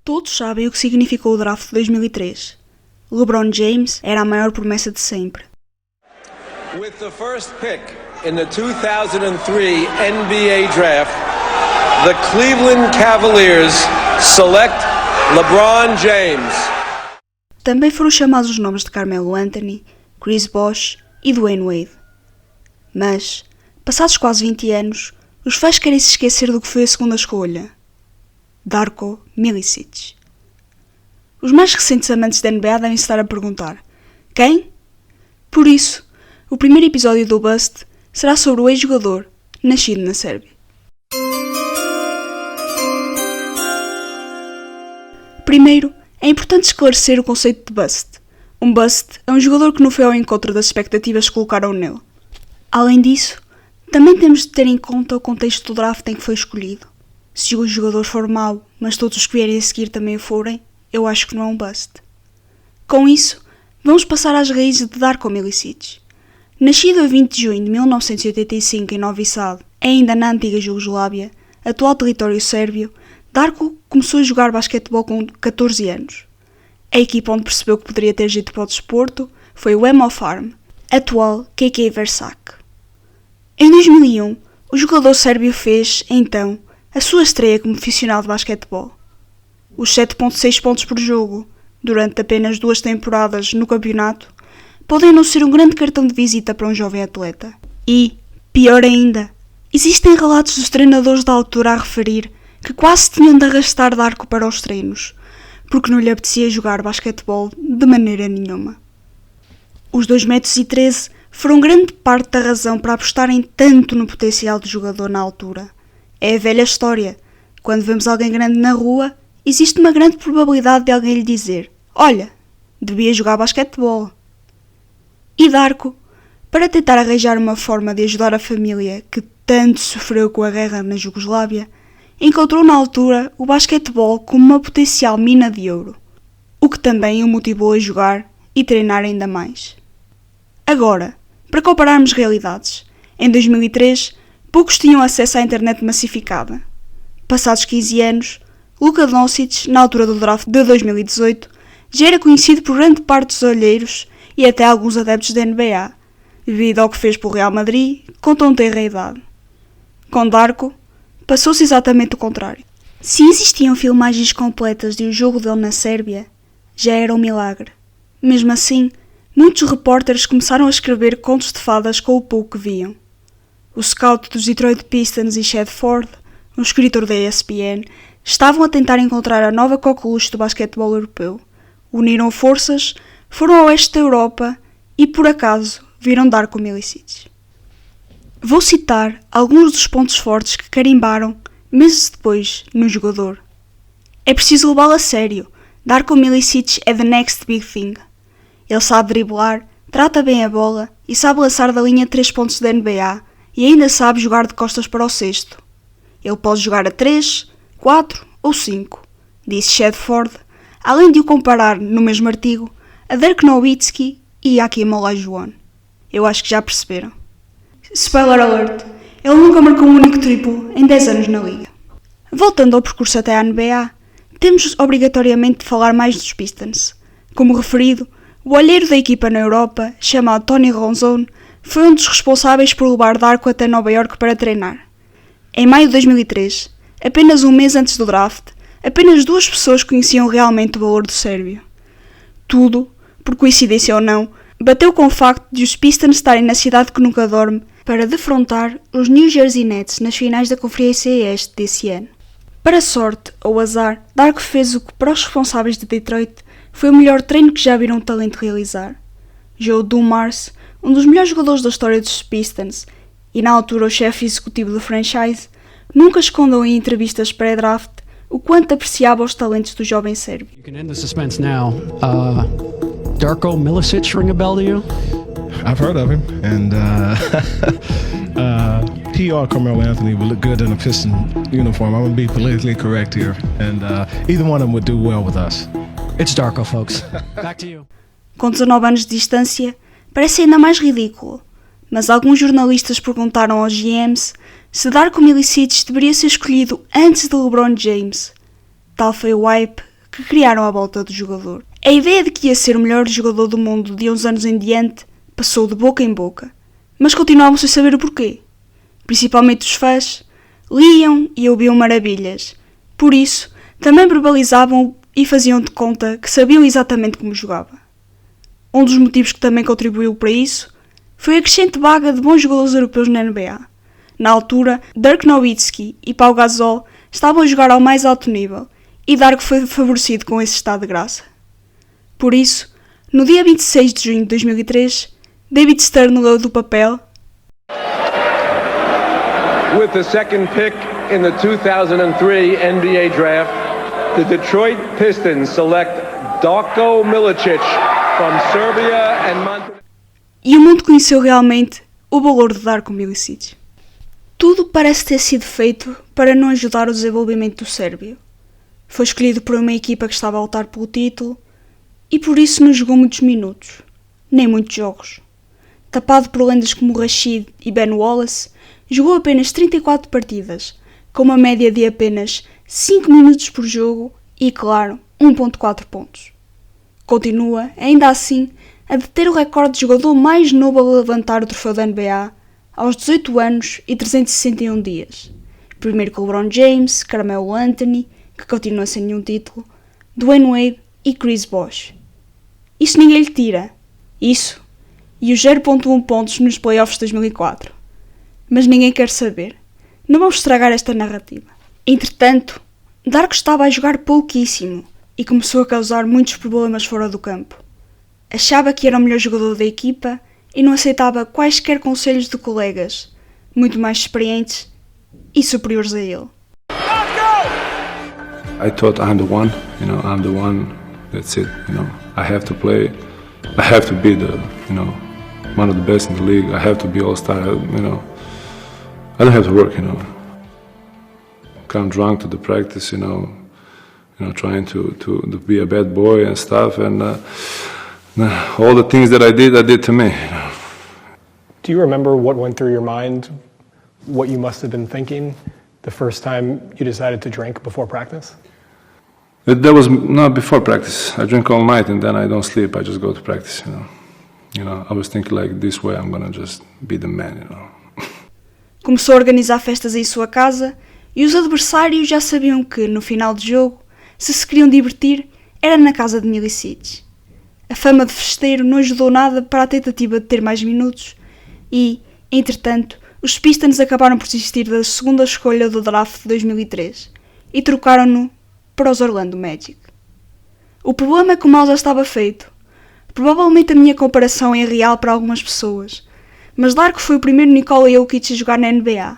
Todos sabem o que significou o draft de 2003. LeBron James era a maior promessa de sempre. With the first pick in the 2003 NBA Draft, the Cleveland Cavaliers select LeBron James. Também foram chamados os nomes de Carmelo Anthony, Chris Bosh e Dwayne Wade. Mas, passados quase 20 anos, os fãs querem se esquecer do que foi a segunda escolha. Darko Milicic. Os mais recentes amantes da NBA devem estar a perguntar: quem? Por isso, o primeiro episódio do Bust será sobre o ex-jogador nascido na Sérvia. Primeiro, é importante esclarecer o conceito de bust. Um bust é um jogador que não foi ao encontro das expectativas que colocaram nele. Além disso, também temos de ter em conta o contexto do draft em que foi escolhido. Se o jogador for mau, mas todos os que vierem a seguir também o forem, eu acho que não é um bust. Com isso, vamos passar às raízes de Darko Milicic. Nascido a 20 de junho de 1985 em Novi Sad, ainda na antiga Jugoslávia, atual território sérbio, Darko começou a jogar basquetebol com 14 anos. A equipa onde percebeu que poderia ter jeito para o desporto foi o Emo Farm, atual KK Versak. Em 2001, o jogador sérbio fez, então, a sua estreia como profissional de basquetebol. Os 7.6 pontos por jogo, durante apenas 2 temporadas no campeonato, podem não ser um grande cartão de visita para um jovem atleta. E, pior ainda, existem relatos dos treinadores da altura a referir que quase tinham de arrastar Darko para os treinos, porque não lhe apetecia jogar basquetebol de maneira nenhuma. Os 2,13 metros foram grande parte da razão para apostarem tanto no potencial do jogador na altura. É a velha história. Quando vemos alguém grande na rua, existe uma grande probabilidade de alguém lhe dizer: olha, devia jogar basquetebol. E Darko, para tentar arranjar uma forma de ajudar a família que tanto sofreu com a guerra na Jugoslávia, encontrou na altura o basquetebol como uma potencial mina de ouro, o que também o motivou a jogar e treinar ainda mais. Agora, para compararmos realidades, em 2003, poucos tinham acesso à internet massificada. Passados 15 anos, Luka Doncic, na altura do draft de 2018, já era conhecido por grande parte dos olheiros e até alguns adeptos da NBA, devido ao que fez pelo Real Madrid com tão tenra idade. Com Darko, passou-se exatamente o contrário. Se existiam filmagens completas de o jogo dele na Sérvia, já era um milagre. Mesmo assim, muitos repórteres começaram a escrever contos de fadas com o pouco que viam. O scout dos Detroit Pistons e Chad Ford, um escritor da ESPN, estavam a tentar encontrar a nova coqueluche do basquetebol europeu. Uniram forças, foram ao oeste da Europa e, por acaso, viram Darko Milicic. Vou citar alguns dos pontos fortes que carimbaram, meses depois, no jogador. É preciso levá-lo a sério. Darko Milicic é the next big thing. Ele sabe driblar, trata bem a bola e sabe lançar da linha 3 pontos da NBA e ainda sabe jogar de costas para o cesto. Ele pode jogar a 3, 4 ou 5, disse Chad Ford, além de o comparar, no mesmo artigo, a Dirk Nowitzki e Hakeem Olajuwon. Eu acho que já perceberam. Spoiler alert, ele nunca marcou um único triplo em 10 anos na liga. Voltando ao percurso até à NBA, temos obrigatoriamente de falar mais dos Pistons. Como referido, o olheiro da equipa na Europa, chamado Tony Ronzone, foi um dos responsáveis por levar Darko até Nova York para treinar. Em maio de 2003, apenas um mês antes do draft, apenas 2 pessoas conheciam realmente o valor do sérbio. Tudo, por coincidência ou não, bateu com o facto de os Pistons estarem na cidade que nunca dorme para defrontar os New Jersey Nets nas finais da Conferência Este desse ano. Para sorte ou azar, Darko fez o que para os responsáveis de Detroit foi o melhor treino que já viram um talento realizar. Joe Dumars, um dos melhores jogadores da história dos Pistons e na altura o chefe executivo do franchise, nunca escondeu em entrevistas pré-draft o quanto apreciava os talentos do jovem sérvio. You can end the suspense now. Darko Milicic ring a bell to you? I've heard of him, and he or Carmelo Anthony would look good in a Piston uniform. I'm going to be politically correct here, and either one of them would do well with us. It's Darko, folks. Back to you. Com 19 anos de distância, parece ainda mais ridículo, mas alguns jornalistas perguntaram aos GMs se Darko Milicic deveria ser escolhido antes de LeBron James. Tal foi o hype que criaram à volta do jogador. A ideia de que ia ser o melhor jogador do mundo de uns anos em diante passou de boca em boca, mas continuavam sem saber o porquê. Principalmente os fãs liam e ouviam maravilhas, por isso também verbalizavam e faziam de conta que sabiam exatamente como jogava. Um dos motivos que também contribuiu para isso foi a crescente vaga de bons jogadores europeus na NBA. Na altura, Dirk Nowitzki e Pau Gasol estavam a jogar ao mais alto nível e Darko foi favorecido com esse estado de graça. Por isso, no dia 26 de junho de 2003, David Stern leu do papel: With the second pick in the 2003 NBA Draft, the Detroit Pistons select Darko Milicic from Serbia and Montenegro. E o mundo conheceu realmente o valor de Darko Milicic. Tudo parece ter sido feito para não ajudar o desenvolvimento do sérbio. Foi escolhido por uma equipa que estava a lutar pelo título e por isso não jogou muitos minutos, nem muitos jogos. Tapado por lendas como Rashid e Ben Wallace, jogou apenas 34 partidas, com uma média de apenas 5 minutos por jogo e, claro, 1.4 pontos. Continua, ainda assim, a deter o recorde de jogador mais novo a levantar o troféu da NBA aos 18 anos e 361 dias. Primeiro com LeBron James, Carmelo Anthony, que continua sem nenhum título, Dwayne Wade e Chris Bosh. Isso ninguém lhe tira. Isso e os 0.1 pontos nos playoffs de 2004. Mas ninguém quer saber. Não vamos estragar esta narrativa. Entretanto, Darko estava a jogar pouquíssimo e começou a causar muitos problemas fora do campo. Achava que era o melhor jogador da equipa e não aceitava quaisquer conselhos de colegas, muito mais experientes e superiores a ele. I thought I'm the one, I'm the one, that's it, I have to play, I have to be the, one of the best in the league, I have to be all-star, I don't have to work, come drunk to the practice, trying to be a bad boy and stuff, and all the things that I did to me. Do you remember what went through your mind, what you must have been thinking the first time you decided to drink before practice? That was not before practice. I drink all night and then I don't sleep. I just go to practice, I was thinking like this way I'm gonna just be the man, Começou a organizar festas em sua casa e os adversários já sabiam que, no final do jogo, se queriam divertir, era na casa de Milicic. A fama de festeiro não ajudou nada para a tentativa de ter mais minutos e, entretanto, os Pistons acabaram por desistir da segunda escolha do draft de 2003 e trocaram-no para os Orlando Magic. O problema é que o mal já estava feito. Provavelmente a minha comparação é real para algumas pessoas, mas Darko foi o primeiro Nikola Jokic a jogar na NBA,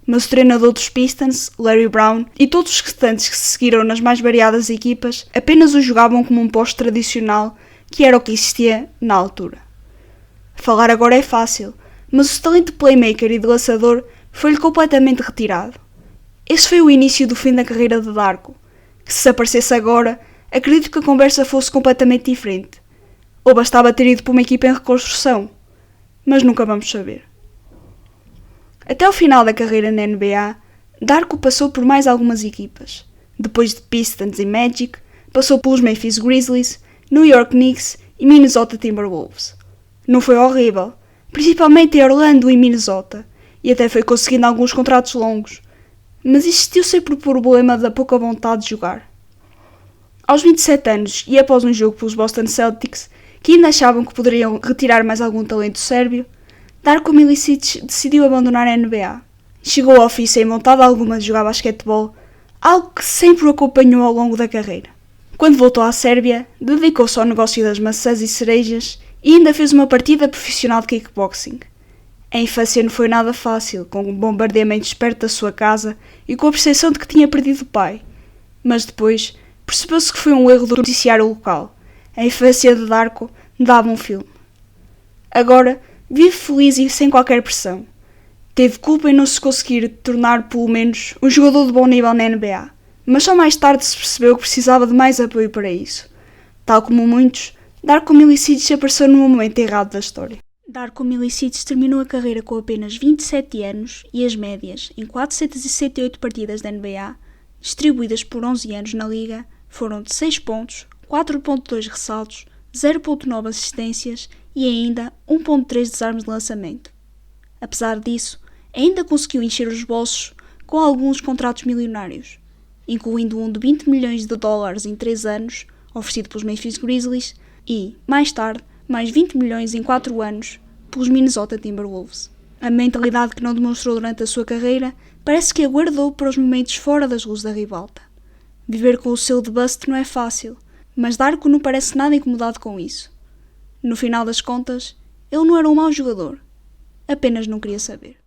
mas o treinador dos Pistons, Larry Brown, e todos os restantes que se seguiram nas mais variadas equipas apenas o jogavam como um poste tradicional que era o que existia na altura. Falar agora é fácil, mas o talento de playmaker e de lançador foi-lhe completamente retirado. Esse foi o início do fim da carreira de Darko, que se aparecesse agora, acredito que a conversa fosse completamente diferente. Ou bastava ter ido para uma equipa em reconstrução, mas nunca vamos saber. Até o final da carreira na NBA, Darko passou por mais algumas equipas. Depois de Pistons e Magic, passou pelos Memphis Grizzlies, New York Knicks e Minnesota Timberwolves. Não foi horrível, principalmente em Orlando e Minnesota, e até foi conseguindo alguns contratos longos, mas existiu sempre o problema da pouca vontade de jogar. Aos 27 anos e após um jogo pelos Boston Celtics, que ainda achavam que poderiam retirar mais algum talento sérbio, Darko Milicic decidiu abandonar a NBA. Chegou ao fim sem vontade alguma de jogar basquetebol, algo que sempre o acompanhou ao longo da carreira. Quando voltou à Sérvia, dedicou-se ao negócio das maçãs e cerejas e ainda fez uma partida profissional de kickboxing. A infância não foi nada fácil, com um bombardeamento perto da sua casa e com a percepção de que tinha perdido o pai. Mas depois, percebeu-se que foi um erro do noticiário local. A infância de Darko dava um filme. Agora, vive feliz e sem qualquer pressão. Teve culpa em não se conseguir tornar, pelo menos, um jogador de bom nível na NBA, mas só mais tarde se percebeu que precisava de mais apoio para isso. Tal como muitos, Darko Milicic apareceu no momento errado da história. Darko Milicic terminou a carreira com apenas 27 anos e as médias, em 468 partidas da NBA, distribuídas por 11 anos na liga, foram de 6 pontos, 4.2 ressaltos, 0.9 assistências e ainda 1.3 desarmes de lançamento. Apesar disso, ainda conseguiu encher os bolsos com alguns contratos milionários, incluindo um de 20 milhões de dólares em 3 anos, oferecido pelos Memphis Grizzlies, e, mais tarde, mais 20 milhões em 4 anos, pelos Minnesota Timberwolves. A mentalidade que não demonstrou durante a sua carreira parece que a guardou para os momentos fora das luzes da ribalta. Viver com o selo de bust não é fácil, mas Darko não parece nada incomodado com isso. No final das contas, ele não era um mau jogador, apenas não queria saber.